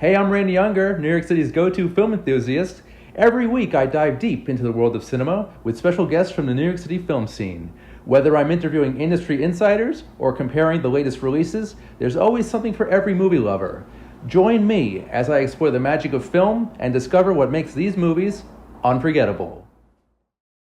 Hey, I'm Randy Younger, New York City's go-to film enthusiast. Every week I dive deep into the world of cinema with special guests from the New York City film scene. Whether I'm interviewing industry insiders or comparing the latest releases, there's always something for every movie lover. Join me as I explore the magic of film and discover what makes these movies unforgettable.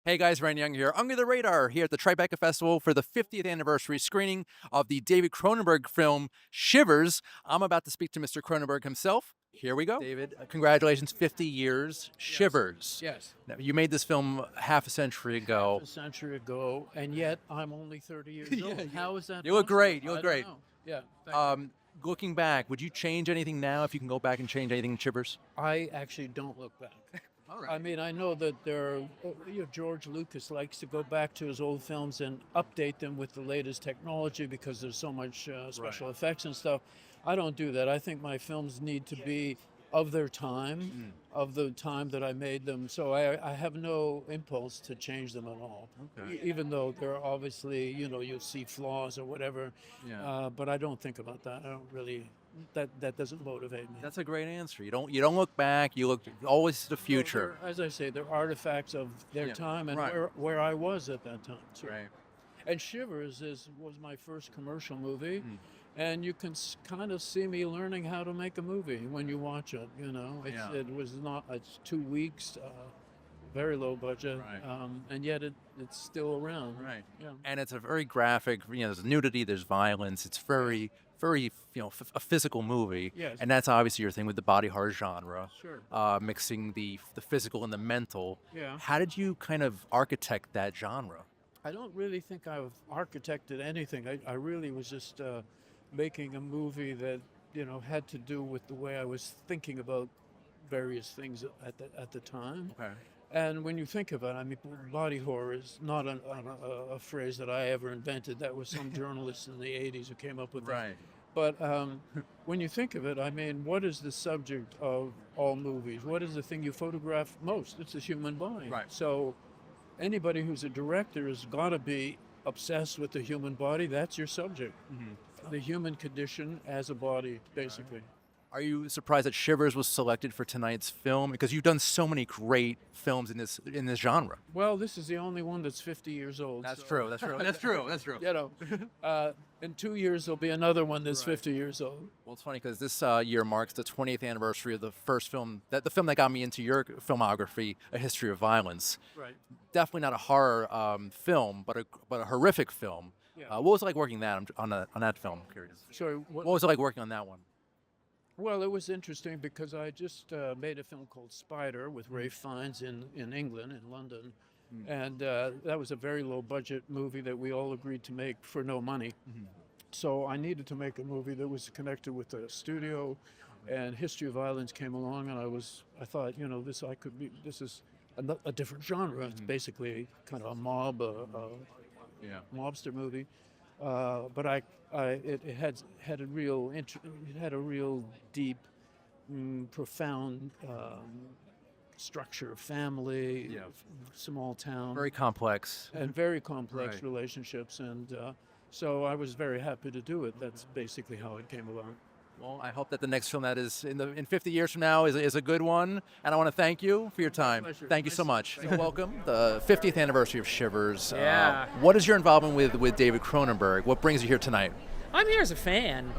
Hey guys, Randy Young here, Under the Radar, here at the Tribeca Festival for the 50th anniversary screening of the David Cronenberg film, Shivers. I'm about to speak to Mr. Cronenberg himself. Here we go. David, congratulations, 50 years, Shivers. Yes. Now, you made this film half a century ago. Half a century ago, and yet I'm only 30 years old. How is that You look possible? great, you look great. Yeah. Thank you. Looking back, would you change anything now if you can go back and change anything in Shivers? I actually don't look back. All right. I mean, I know that George Lucas likes to go back to his old films and update them with the latest technology because there's so much special effects and stuff. I don't do that. I think my films need to be of their time, of the time that I made them. So I have no impulse to change them at all. Okay. Even though there are obviously, you'll see flaws or whatever. Yeah. But I don't think about that. I don't really. That doesn't motivate me. That's a great answer. You don't look back. You look always to the future. As I say, they're artifacts of their time and where I was at that time. So. Right. And Shivers was my first commercial movie, and you can kind of see me learning how to make a movie when you watch it. It's 2 weeks, very low budget, and yet it's still around. Right. Yeah. And it's a very graphic. There's nudity. There's violence. It's very a physical movie. Yes. And that's obviously your thing with the body horror genre. Sure. Mixing the physical and the mental. Yeah. How did you kind of architect that genre? I don't really think I've architected anything. I really was just making a movie that had to do with the way I was thinking about various things at the time. Okay. And when you think of it, I mean, body horror is not a phrase that I ever invented. That was some journalist in the 80s who came up with that. Right. But when you think of it, I mean, what is the subject of all movies? What is the thing you photograph most? It's the human body. Right. So anybody who's a director has got to be obsessed with the human body. That's your subject. The human condition as a body, basically. Are you surprised that Shivers was selected for tonight's film? Because you've done so many great films in this genre. Well, this is the only one that's 50 years old. That's true. That's true. In 2 years there'll be another one that's 50 years old. Well, it's funny because this year marks the 20th anniversary of the first film, the film that got me into your filmography, A History of Violence. Right. Definitely not a horror film, but a horrific film. Yeah. What was it like working on that film? I'm curious. Sorry. What was it like working on that one? Well, it was interesting because I just made a film called Spider with Ray Fiennes in England, in London. And that was a very low budget movie that we all agreed to make for no money. So I needed to make a movie that was connected with the studio, and History of Violence came along, and I thought, this is a different genre. It's basically kind of a mob, mobster movie. But it had a real deep, profound structure of family, small town, Very complex. and very complex relationships, and so I was very happy to do it. That's basically how it came about. Well, I hope that the next film that is in 50 years from now is a good one. And I want to thank you for your time. Pleasure. Thank you so much. So welcome, the 50th anniversary of Shivers. Yeah. What is your involvement with David Cronenberg? What brings you here tonight? I'm here as a fan.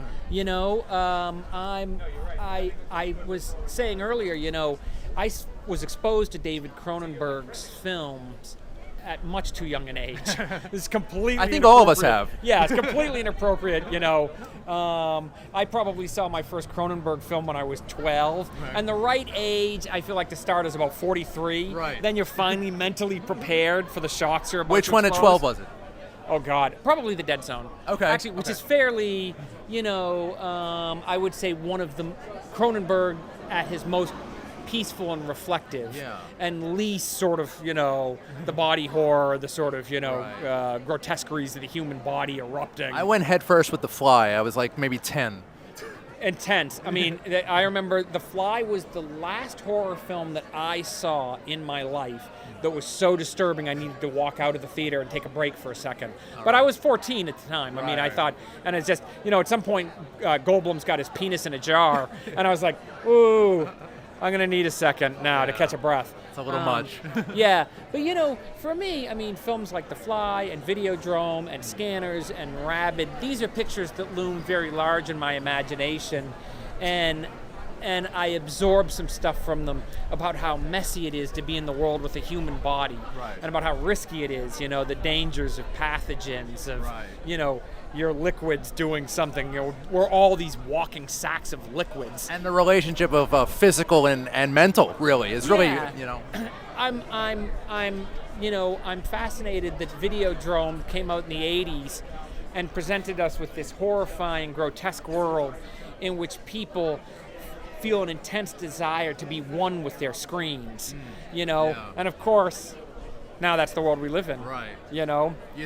I was saying earlier, I was exposed to David Cronenberg's films at much too young an age. This is completely. I think all of us inappropriate. have. Yeah, it's completely inappropriate. I probably saw my first Cronenberg film when I was 12, and the right age, I feel like to start is about 43. Right. Then you're finally mentally prepared for the shocks you're about Which to one at expose. 12 was it? Oh God, probably The Dead Zone. Okay. Actually, which is fairly, I would say one of the Cronenberg at his most peaceful and reflective, and least sort of, the body horror, the sort of, grotesqueries of the human body erupting. I went head first with The Fly. I was like maybe 10. intense. I mean, I remember The Fly was the last horror film that I saw in my life that was so disturbing I needed to walk out of the theater and take a break for a second. But I was 14 at the time. I mean, I thought, and it's just, at some point, Goldblum's got his penis in a jar, and I was like, ooh, I'm going to need a second now to catch a breath. It's a little much. Yeah, but for me, I mean, films like The Fly and Videodrome and Scanners and Rabid, these are pictures that loom very large in my imagination, and I absorb some stuff from them about how messy it is to be in the world with a human body, and about how risky it is, the dangers of pathogens, of, your liquids doing something. We're all these walking sacks of liquids. And the relationship of physical and mental really is really, I'm fascinated that Videodrome came out in the 80s and presented us with this horrifying, grotesque world in which people feel an intense desire to be one with their screens, and of course, now that's the world we live in. Right. You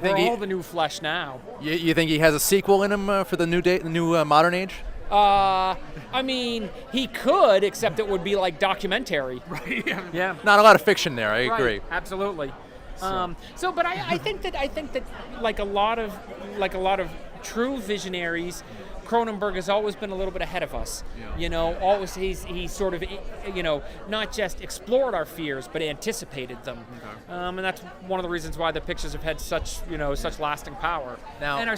think we're all the new flesh now. You think he has a sequel in him for the new modern age? I mean, he could, except it would be like documentary. Right. Yeah. Not a lot of fiction there. I agree. Absolutely. But I think that like a lot of true visionaries, Cronenberg has always been a little bit ahead of us. Always he's sort of, not just explored our fears, but anticipated them. Okay. And that's one of the reasons why the pictures have had such lasting power. Now, and are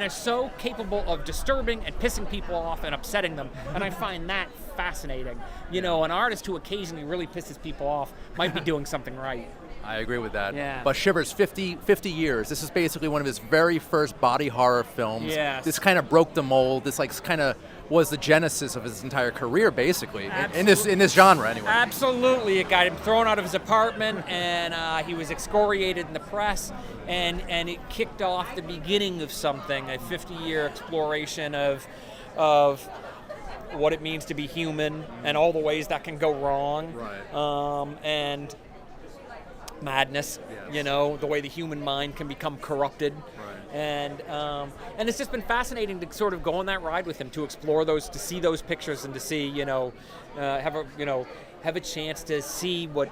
so capable of disturbing and pissing people off and upsetting them. And I find that fascinating. An artist who occasionally really pisses people off might be doing something right. I agree with that. Yeah. But Shivers, 50 years. This is basically one of his very first body horror films. Yes. This kind of broke the mold. This kind of was the genesis of his entire career, basically, in this genre, anyway. Absolutely. It got him thrown out of his apartment, and he was excoriated in the press, and it kicked off the beginning of something, a 50-year exploration of what it means to be human and all the ways that can go wrong. Right. And madness, the way the human mind can become corrupted. Right. And it's just been fascinating to sort of go on that ride with him, to explore those, to see those pictures, and to see, have a chance to see what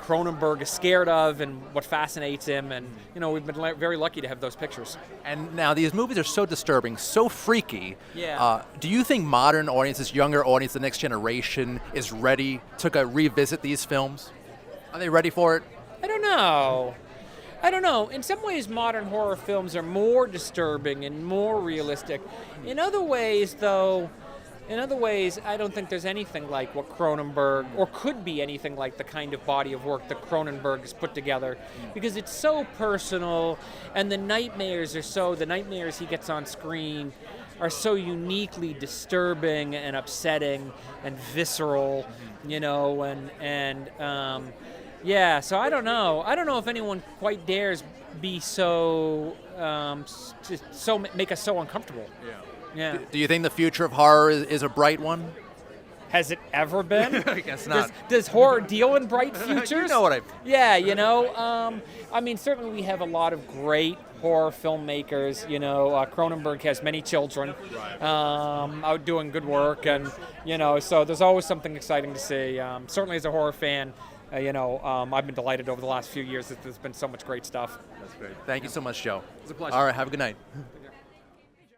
Cronenberg is scared of and what fascinates him, and we've been very lucky to have those pictures. And now these movies are so disturbing, so freaky. Yeah. Do you think modern audiences, younger audience, the next generation is ready to revisit these films? Are they ready for it? I don't know. In some ways, modern horror films are more disturbing and more realistic. In other ways, I don't think there's anything like what Cronenberg, or could be anything like the kind of body of work that Cronenberg has put together, because it's so personal, and the nightmares he gets on screen are so uniquely disturbing and upsetting and visceral, yeah, so I don't know. I don't know if anyone quite dares be so make us so uncomfortable. Yeah. Do you think the future of horror is a bright one? Has it ever been? I guess not. Does horror deal in bright futures? You know what I mean. Yeah, I mean, certainly we have a lot of great horror filmmakers. Cronenberg has many children out doing good work, and so there's always something exciting to see. Certainly as a horror fan, I've been delighted over the last few years that there's been so much great stuff. That's great. Thank you so much, Joe. It's a pleasure. All right, have a good night.